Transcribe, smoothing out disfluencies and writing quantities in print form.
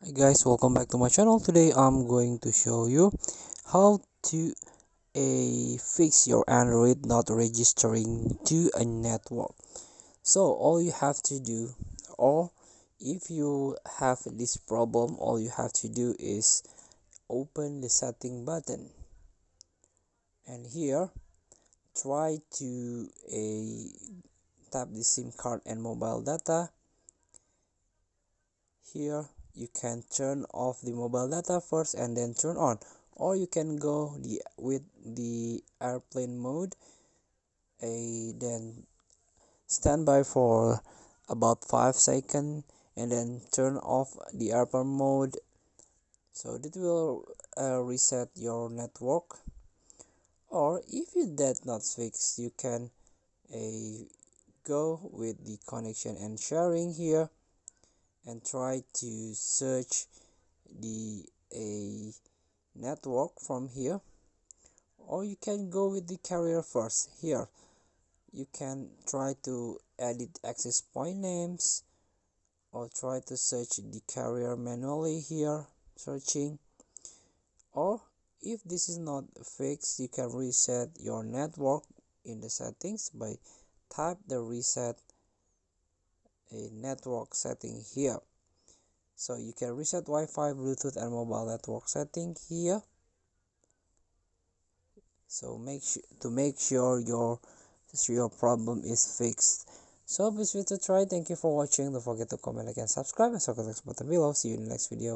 Hi guys, welcome back to my channel. Today I'm going to show you how to fix your Android not registering to a network. So all you have to do, or if you have this problem, all you have to do is open the setting button, and here try to tap the SIM card and mobile data. Here you can turn off the mobile data first and then turn on, or you can go with the airplane mode, then stand by for about 5 seconds and then turn off the airplane mode, so that will reset your network. Or if you did not fix, you can go with the connection and sharing here and try to search the a network from here, or you can go with the carrier first. Here you can try to edit access point names or try to search the carrier manually here searching. Or if this is not fixed, you can reset your network in the settings by type the reset a network setting here. So you can reset Wi-Fi, Bluetooth and mobile network setting here. So make sure your problem is fixed. So please feel to try. Thank you for watching. Don't forget to comment, like and subscribe, and click the button below. See you in the next video.